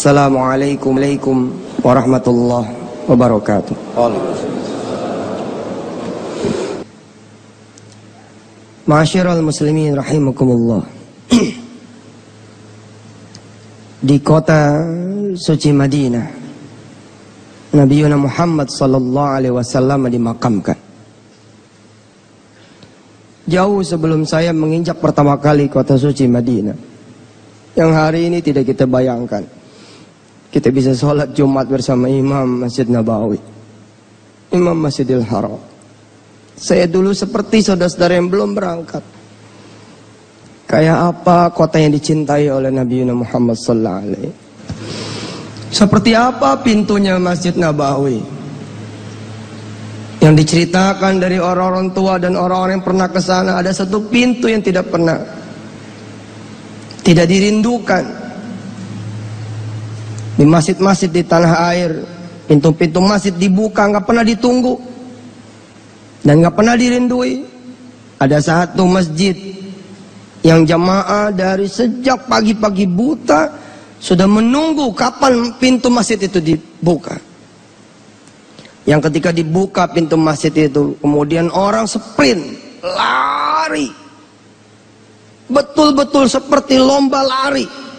Assalamualaikum warahmatullahi wabarakatuh. Ma'asyiral muslimin rahimakumullah. Di kota suci Madinah, Nabi Muhammad sallallahu alaihi wasallam dimakamkan. Jauh sebelum saya menginjak pertama kali kota suci Madinah, yang hari ini tidak kita bayangkan. Kita bisa sholat Jumat bersama Imam Masjid Nabawi, Imam Masjidil Haram. Saya dulu seperti saudara-saudara yang belum berangkat. Kayak apa kota yang dicintai oleh Nabi Muhammad sallallahu alaihi. Seperti apa pintunya Masjid Nabawi, yang diceritakan dari orang-orang tua dan orang-orang yang pernah ke sana. Ada satu pintu yang tidak dirindukan. Di masjid-masjid di tanah air, pintu-pintu masjid dibuka, nggak pernah ditunggu dan nggak pernah dirindui. Ada satu masjid yang jamaah dari sejak pagi-pagi buta sudah menunggu kapan pintu masjid itu dibuka. Yang ketika dibuka pintu masjid itu, kemudian orang sprint, lari, betul-betul seperti lomba lari.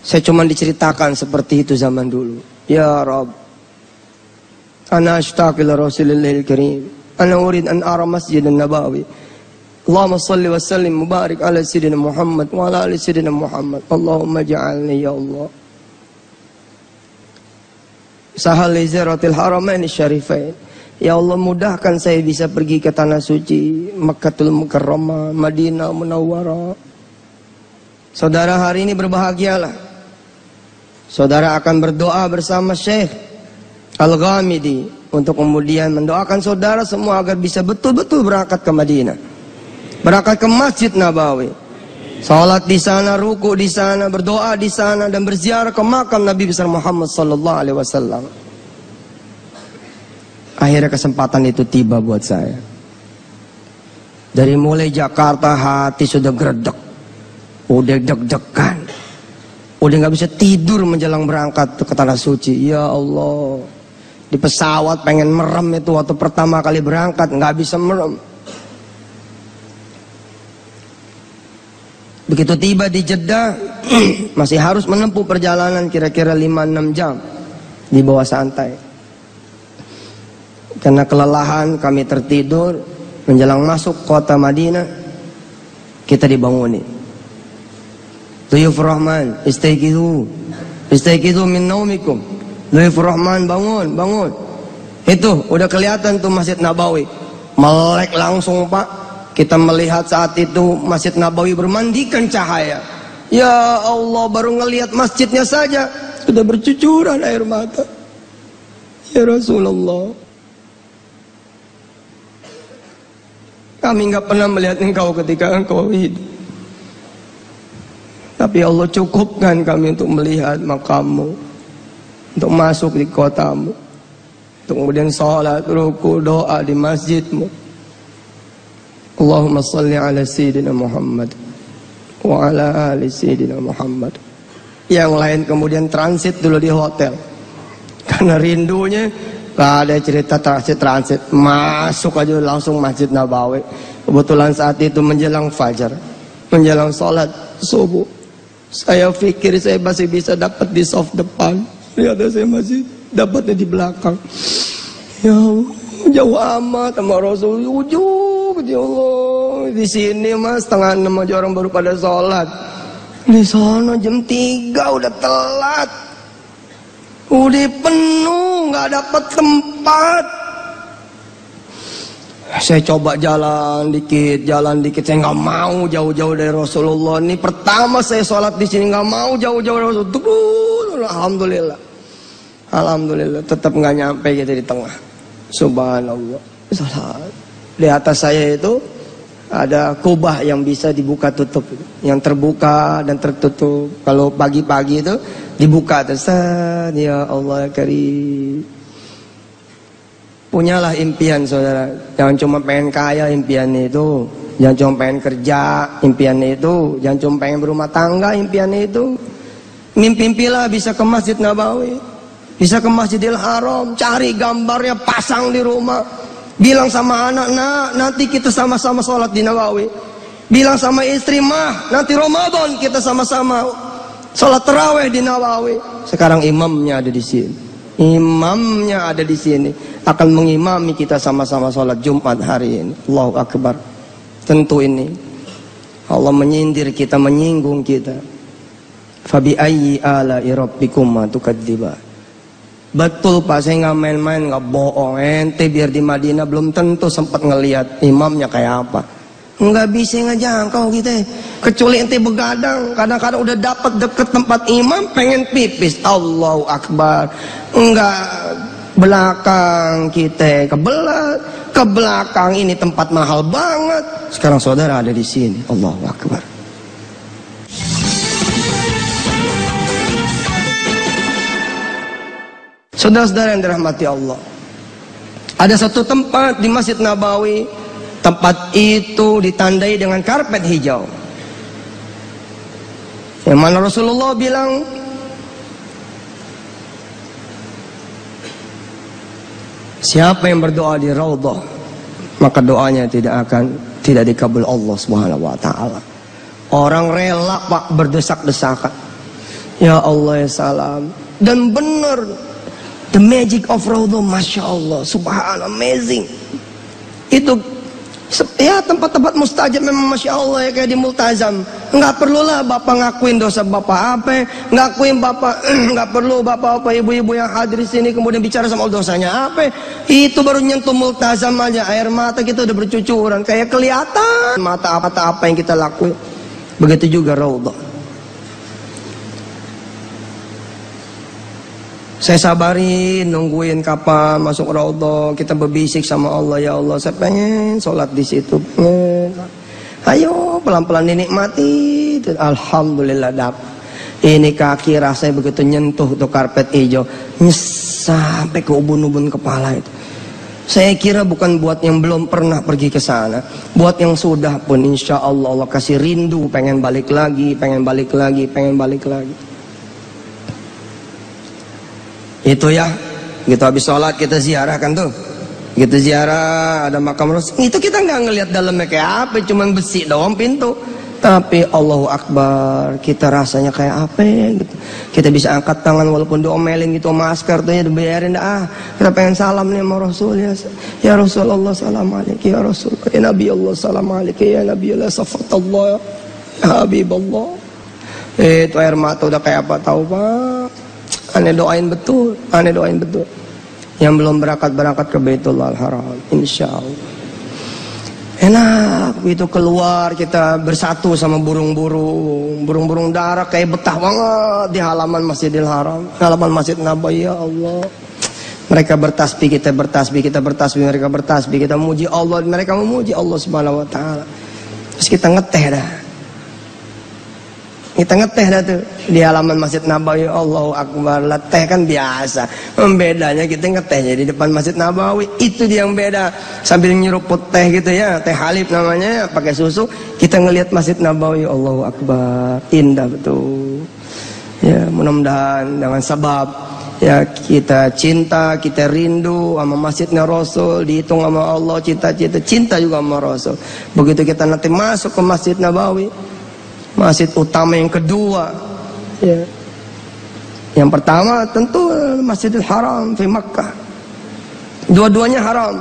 Saya cuma diceritakan seperti itu zaman dulu. Ya Rabb, ana ashtaqi ila Rasulillahil Karim, ana urid an ara Masjid Nabawi. Allahumma salli wa sallim mubarak ala Sayyidina Muhammad wa ala ali Sayyidina Muhammad. Allahumma ja'alni ya Allah sahal li ziyaratil haramain syarifain. Ya Allah, mudahkan saya bisa pergi ke tanah suci Makkatul Mukarramah, Madinah Munawwarah. Saudara, hari ini berbahagialah. Saudara akan berdoa bersama Syekh Al-Ghamidi untuk kemudian mendoakan saudara semua agar bisa betul-betul berangkat ke Madinah, berangkat ke Masjid Nabawi, salat di sana, ruku di sana, berdoa di sana, dan berziarah ke makam Nabi besar Muhammad sallallahu alaihi wasallam. Akhirnya kesempatan itu tiba buat saya. Dari mulai Jakarta hati sudah geredek, udah deg-degan, udah nggak bisa tidur menjelang berangkat ke tanah suci. Ya Allah, di pesawat pengen merem itu waktu pertama kali berangkat, nggak bisa merem. Begitu tiba di Jeddah, masih harus menempuh perjalanan kira-kira 5-6 jam di bawah santai. Karena kelelahan kami tertidur. Menjelang masuk kota Madinah, kita dibangunin. Duyufur Rahman, istaiqidu min naumikum. Duyufur Rahman, bangun. Itu udah kelihatan tuh Masjid Nabawi. Melek langsung, Pak. Kita melihat saat itu Masjid Nabawi bermandikan cahaya. Ya Allah, baru ngelihat masjidnya saja sudah bercucuran air mata. Ya Rasulullah, kami nggak pernah melihat engkau ketika engkau hidup. Tapi Allah cukupkan kami untuk melihat makammu, untuk masuk di kotamu, untuk kemudian sholat, ruku, doa di masjidmu. Allahumma salli ala Sayyidina Muhammad wa ala ali Sayyidina Muhammad. Yang lain kemudian transit dulu di hotel, karena rindunya. Gak ada cerita transit, masuk aja langsung Masjid Nabawi. Kebetulan saat itu menjelang fajar, menjelang sholat subuh. Saya pikir saya masih bisa dapat di soft depan, ternyata saya masih dapatnya di belakang. Ya Allah, jauh amat sama Rasul, ujung ya Allah. Di sini mas setengah 6 aja orang baru pada sholat. Di sana jam 3 udah telat. Udah penuh, nggak dapat tempat. Saya coba jalan dikit. Saya nggak mau jauh-jauh dari Rasulullah. Ini pertama saya sholat di sini, nggak mau jauh-jauh dari Rasulullah. Alhamdulillah, tetap nggak nyampe gitu di tengah. Subhanallah. Sholat. Di atas saya itu ada kubah yang bisa dibuka tutup, yang terbuka dan tertutup. Kalau pagi-pagi itu dibuka terus, ya Allah karim. Punyalah impian saudara, jangan cuma pengen kaya impiannya itu, jangan cuma pengen kerja impiannya itu, jangan cuma pengen berumah tangga impiannya itu. Mimpilah bisa ke Masjid Nabawi, bisa ke Masjidil Haram, cari gambarnya, pasang di rumah. Bilang sama anak, nak, nanti kita sama-sama sholat di Nabawi. Bilang sama istri, mah, nanti Ramadan kita sama-sama sholat tarawih di Nabawi. Sekarang imamnya ada di sini. Imamnya ada di sini, akan mengimami kita sama-sama sholat Jumat hari ini. Allahu Akbar. Tentu ini Allah menyindir kita, menyinggung kita. Fabi ayyi ala'i rabbikuma tukadziban. Betul Pak, saya nggak main-main, nggak bohong. Ente biar di Madinah belum tentu sempat ngelihat imamnya kayak apa. Nggak bisa ngejangkau kita. Kecuali ente begadang, kadang-kadang udah dapat deket tempat imam, pengen pipis. Allahu Akbar. Enggak, belakang kita kebelat, ke belakang ini tempat mahal banget. Sekarang saudara ada di sini. Allahu Akbar. Saudara-saudara yang dirahmati Allah, ada satu tempat di Masjid Nabawi. Tempat itu ditandai dengan karpet hijau, yang mana Rasulullah bilang, siapa yang berdoa di Raudhah, maka doanya tidak dikabul Allah Subhanahu wa taala. Orang rela Pak berdesak-desakan, ya Allah ya salam. Dan benar, the magic of Raudhah, Masya Allah, subhanallah, amazing. Itu ya tempat-tempat mustajab memang, Masya Allah ya, kayak di Multazam. Nggak perlulah Bapak ngakuin dosa Bapak apa, ngakuin Bapak, nggak perlu Bapak apa ibu-ibu yang hadir di sini kemudian bicara sama dosanya apa. Itu baru nyentuh Multazam aja, air mata kita udah bercucuran, kayak kelihatan mata apa yang kita lakuin. Begitu juga Raudhah. Saya sabarin, nungguin kapan masuk Raudhah, kita berbisik sama Allah, ya Allah, saya pengen sholat di situ. Ayo pelan-pelan dinikmati. Alhamdulillah dapat. Ini kaki rasanya begitu nyentuh tuh karpet hijau, sampai ke ubun-ubun kepala itu. Saya kira bukan buat yang belum pernah pergi ke sana, buat yang sudah pun insya Allah Allah kasih rindu, pengen balik lagi, pengen balik lagi, pengen balik lagi. Itu ya, gitu habis sholat kita ziarah kan tuh, kita ziarah ada makam Rasul. Itu kita nggak ngelihat dalamnya kayak apa, cuman besi doang pintu. Tapi Allahu Akbar, kita rasanya kayak apa gitu. Kita bisa angkat tangan walaupun diomelin gitu, masker tuh ya dibayarin dah. Kita pengen salam nih sama Rasul ya. Ya Rasulullah salam alaiki ya Rasul. Ya Nabi Allah salam alaiki ya Nabi Allah safatallah ya Habibullah. Itu air mata udah kayak apa tahu Pak. Aneh doain betul, aneh doain betul. Yang belum berangkat ke Baitullah Al-Haram, insya Allah. Enak, begitu keluar kita bersatu sama burung-burung darah kayak betah banget di halaman Masjidil Haram, halaman Masjid Nabawi, ya Allah. Mereka bertasbih, kita bertasbih, kita bertasbih, mereka bertasbih, kita memuji Allah, mereka memuji Allah Subhanahu wa taala. Terus kita ngeteh dah. Kita ngeteh dah tuh di halaman Masjid Nabawi. Allahu Akbar. Lah teh kan biasa. Bedanya kita ngetehnya di depan Masjid Nabawi. Itu dia yang beda. Sambil nyeruput teh gitu ya, teh halib namanya, pakai susu. Kita ngelihat Masjid Nabawi. Allahu Akbar. Indah betul. Ya, mudah-mudahan dengan sebab ya kita cinta, kita rindu sama Masjidnya Rasul, dihitung sama Allah, cita-cita cinta juga sama Rasul. Begitu kita nanti masuk ke Masjid Nabawi, masjid utama yang kedua ya. Yang pertama tentu Masjidil Haram di Makkah. Dua-duanya haram.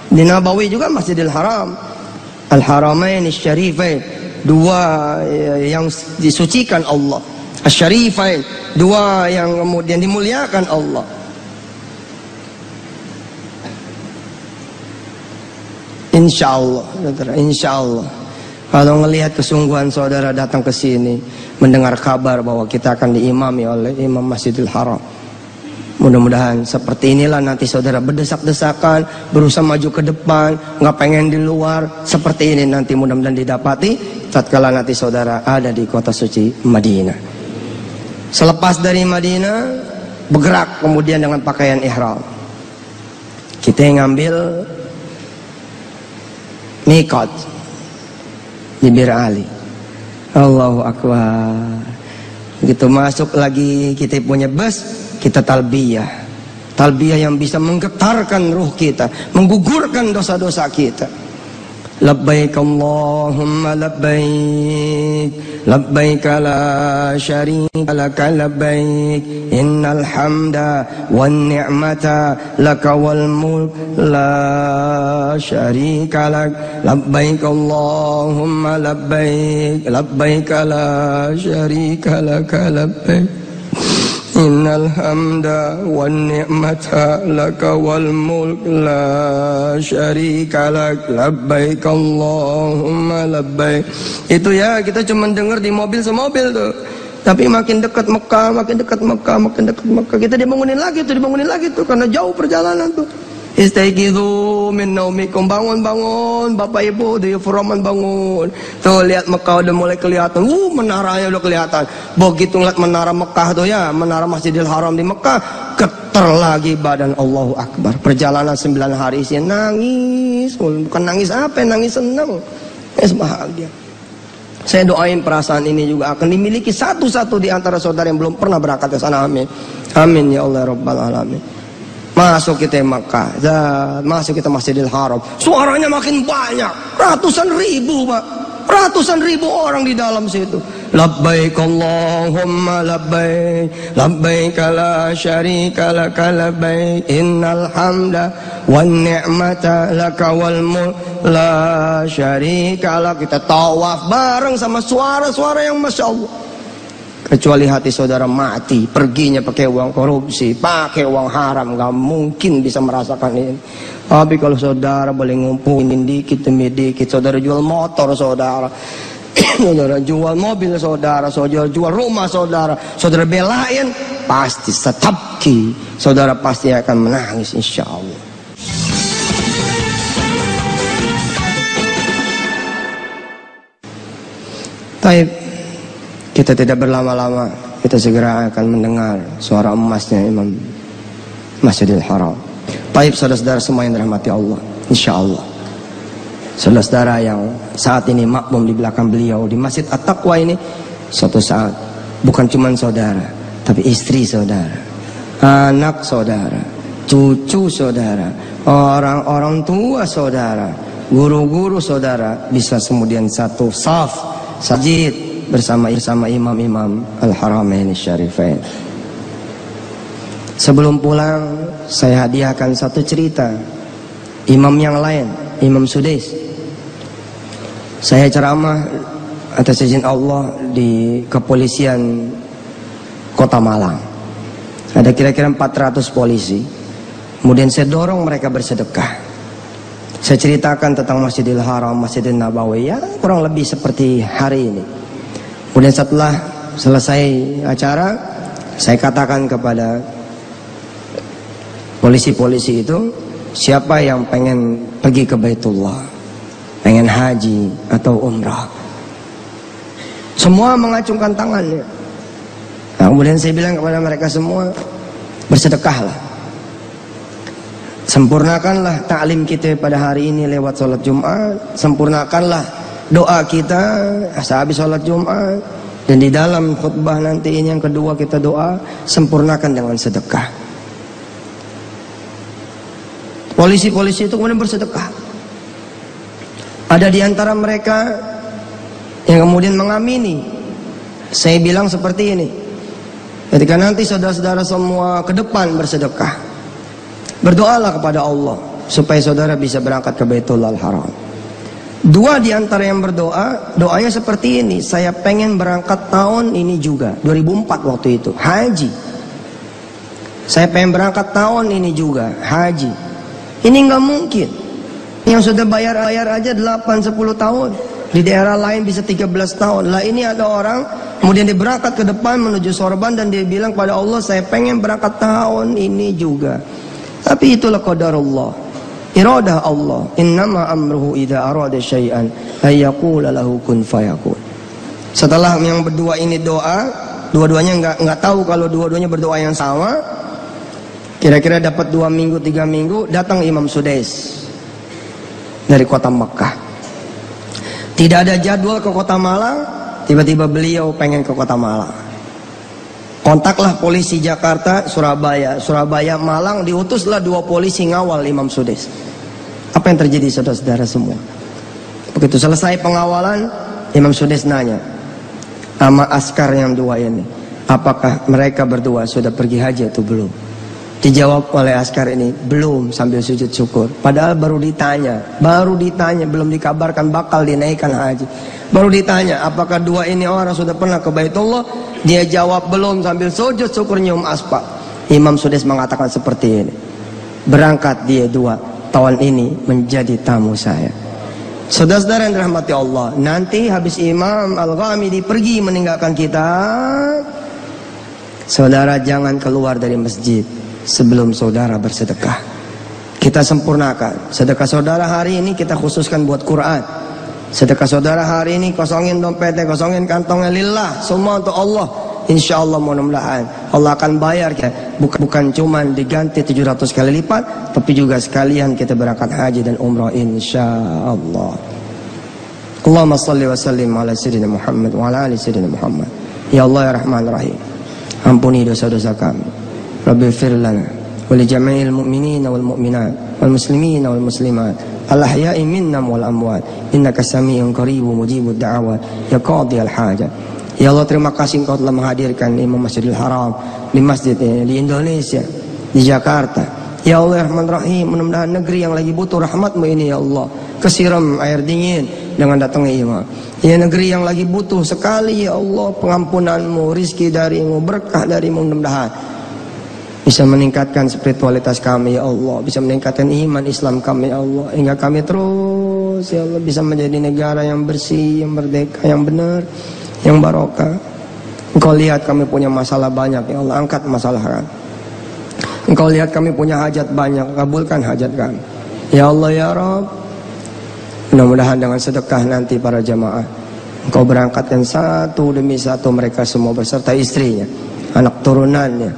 Di Nabawi juga Masjidil Haram. Al-Haramain Asy-Syarifain, dua yang disucikan Allah. Asy-Syarifain, dua yang kemudian dimuliakan Allah. Insyaallah, insyaallah. Kalau ngelihat kesungguhan saudara datang ke sini, mendengar kabar bahwa kita akan diimami oleh Imam Masjidil Haram, mudah-mudahan seperti inilah nanti saudara berdesak-desakan, berusaha maju ke depan, nggak pengen di luar. Seperti ini nanti mudah-mudahan didapati tatkala nanti saudara ada di kota suci Madinah. Selepas dari Madinah, bergerak kemudian dengan pakaian ihram. Kita yang ngambil miqat di Bir Ali. Allahu Akbar. Begitu masuk lagi kita punya bus, kita talbiyah. Talbiyah yang bisa menggetarkan ruh kita, menggugurkan dosa-dosa kita. Labbaik Allahumma labbaik, labbaik la syarika laka labbaik, innal hamda wan ni'mata laka wal mulk la syarika lak, labbaik Allahumma labbaik, labbaik la syarika laka labbaik, innal hamda wan ni'mata laka wal mulk la syarika lak, labbaik Allahumma labbaik. Itu ya kita cuma dengar di mobil semobil tuh. Tapi makin dekat Mekah, makin dekat Mekah, makin dekat Mekah, kita dibangunin lagi tuh karena jauh perjalanan tuh. Istaiqidhu min naumikum, bangun Bapak Ibu di Furaman bangun. Tuh lihat Mekah udah mulai kelihatan. Menaranya udah kelihatan. Begitu ngeliat menara Mekah tuh ya, menara Masjidil Haram di Mekah, getar lagi badan. Allahu Akbar. Perjalanan 9 hari sih nangis. Bukan nangis apa, nangis senang. Bahagia. Saya doain perasaan ini juga akan dimiliki satu-satu di antara saudara yang belum pernah berangkat ke sana. Amin. Amin ya Allah Rabbal Alamin. Masuk kita Makkah, masuk kita Masjidil Haram, suaranya makin banyak, ratusan ribu Pak, ratusan ribu orang di dalam situ. Labbaik Allahumma labbaik, labbaik la syarika laka labbaik, innal hamda wan ni'mata laka wal mulk la syarika lak. Kita tawaf bareng sama suara-suara yang Masya Allah. Kecuali hati saudara mati, perginya pakai uang korupsi, pakai uang haram, gak mungkin bisa merasakan ini. Tapi kalau saudara boleh ngumpulin dikit demi dikit, saudara jual motor saudara, saudara jual mobil saudara, saudara jual rumah saudara, saudara belain, pasti setabki, saudara pasti akan menangis insya Allah. Taib. Kita tidak berlama-lama, kita segera akan mendengar suara emasnya Imam Masjidil Haram. Baik saudara-saudara semua yang dirahmati Allah, insya Allah. Saudara-saudara yang saat ini makmum di belakang beliau di Masjid At-Taqwa ini, suatu saat bukan cuma saudara, tapi istri saudara, anak saudara, cucu saudara, orang-orang tua saudara, guru-guru saudara bisa kemudian satu saf sajid bersama imam-imam Al-Haramain Syarifain. Sebelum pulang, saya hadiahkan satu cerita imam yang lain, Imam Sudais. Saya ceramah atas izin Allah di kepolisian Kota Malang. Ada kira-kira 400 polisi. Kemudian saya dorong mereka bersedekah. Saya ceritakan tentang Masjidil Haram, Masjidil Nabawi, ya kurang lebih seperti hari ini. Kemudian setelah selesai acara, saya katakan kepada polisi-polisi itu, siapa yang pengen pergi ke Baitullah, pengen haji atau umrah? Semua mengacungkan tangannya. Nah, kemudian saya bilang kepada mereka semua, bersedekahlah. Sempurnakanlah ta'lim kita pada hari ini lewat sholat Jumat. Sempurnakanlah doa kita sehabis sholat Jumat. Dan di dalam khutbah nanti ini yang kedua kita doa, sempurnakan dengan sedekah. Polisi-polisi itu kemudian bersedekah. Ada di antara mereka yang kemudian mengamini. Saya bilang seperti ini, ketika nanti saudara-saudara semua ke depan bersedekah, berdoalah kepada Allah supaya saudara bisa berangkat ke Baitullahil Haram. Dua di antara yang berdoa, doanya seperti ini, saya pengen berangkat tahun ini juga, 2004 waktu itu, haji. Saya pengen berangkat tahun ini juga, haji. Ini nggak mungkin. Yang sudah bayar aja 8-10 tahun. Di daerah lain bisa 13 tahun. Lah ini ada orang kemudian dia berangkat ke depan menuju sorban dan dia bilang pada Allah, saya pengen berangkat tahun ini juga. Tapi itulah qadarullah, iradah Allah. Innama amruhu idza arada syai'an ay yaqula lahu kun fayakun. Setelah yang berdua ini doa, dua-duanya enggak tahu kalau dua-duanya berdoa yang sama. Kira-kira dapat 2 minggu 3 minggu, datang Imam Sudais dari kota Mekah. Tidak ada jadwal ke kota Malang, tiba-tiba beliau pengen ke kota Malang. Kontaklah polisi Jakarta, Surabaya, Malang, diutuslah 2 polisi ngawal Imam Sudais. Apa yang terjadi saudara-saudara semua? Begitu selesai pengawalan, Imam Sudais nanya sama askar yang 2 ini, apakah mereka berdua sudah pergi haji atau belum? Dijawab oleh askar ini, belum, sambil sujud syukur. Padahal baru ditanya, belum dikabarkan bakal dinaikkan haji. Baru ditanya, apakah 2 ini orang sudah pernah ke Baitullah? Dia jawab belum, sambil sujud syukur nyium aspal. Imam Sudais mengatakan seperti ini, berangkat dia 2 tahun ini menjadi tamu saya. Saudara-saudara yang dirahmati Allah, nanti habis Imam Al-Ghamidi pergi meninggalkan kita, saudara jangan keluar dari masjid sebelum saudara bersedekah. Kita sempurnakan sedekah saudara hari ini, kita khususkan buat Quran. Sedekah saudara hari ini, kosongin dompetnya, kosongin kantongnya, lillah, semua untuk Allah. Insya Allah mudah-mudahan Allah akan bayar ya. Bukan cuma diganti 700 kali lipat, tapi juga sekalian kita berangkat haji dan umrah insya Allah. Allahumma salli wa sallim ala sayyidina Muhammad wa ala ali sayyidina Muhammad. Ya Allah ya Rahman Rahim, ampuni dosa-dosa kami. Rabbi fir lana wa li jami'il mu'minina wal mu'minat wal muslimina wal muslimat al-ahya'i minnam wal amwat innaka sami'un qaribun mujibud da'awat ya qadiyal hajat. Ya Allah, terima kasih Engkau telah menghadirkan Imam Masjidil Haram di masjid di Indonesia, di Jakarta. Ya Allah ya Rahman Rahim, mudah-mudahan negeri yang lagi butuh rahmat-Mu ini ya Allah kesiram air dingin dengan datangnya imam. Ya negeri yang lagi butuh sekali ya Allah pengampunan-Mu, rizki dari-Mu, berkah dari-Mu, mudah-mudahan bisa meningkatkan spiritualitas kami ya Allah, bisa meningkatkan iman Islam kami ya Allah, hingga kami terus ya Allah bisa menjadi negara yang bersih, yang merdeka, yang benar, yang barokah. Engkau lihat kami punya masalah banyak ya Allah, angkat masalah kami. Engkau lihat kami punya hajat banyak, kabulkan hajat kami ya Allah ya Rabb. Mudah-mudahan dengan sedekah nanti para jamaah Engkau berangkatkan satu demi satu mereka semua beserta istrinya, anak turunannya,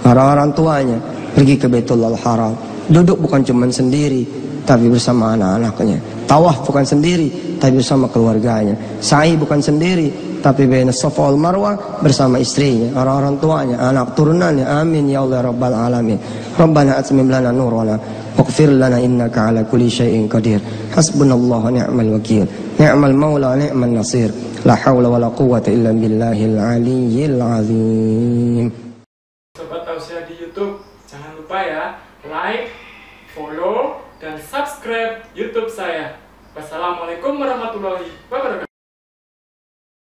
orang tuanya pergi ke Baitullah Haram. Duduk bukan cuma sendiri, tapi bersama anak-anaknya. Tawaf bukan sendiri, tapi bersama keluarganya. Sa'i bukan sendiri, tapi baina Safa wal Marwah bersama istrinya, orang-orang tuanya, anak turunannya. Amin ya Allah rabbal alamin. Rabbana atmim lana nurana waghfir lana innaka ala kulli syai'in qadir. Hasbunallahu wa ni'mal wakil. Ni'mal maula wa ni'man nasir. La haula wala quwwata illa billahil aliyyil azim. Sobat Tausiah di YouTube, jangan lupa ya, like, follow, dan subscribe YouTube saya. Wassalamualaikum warahmatullahi wabarakatuh.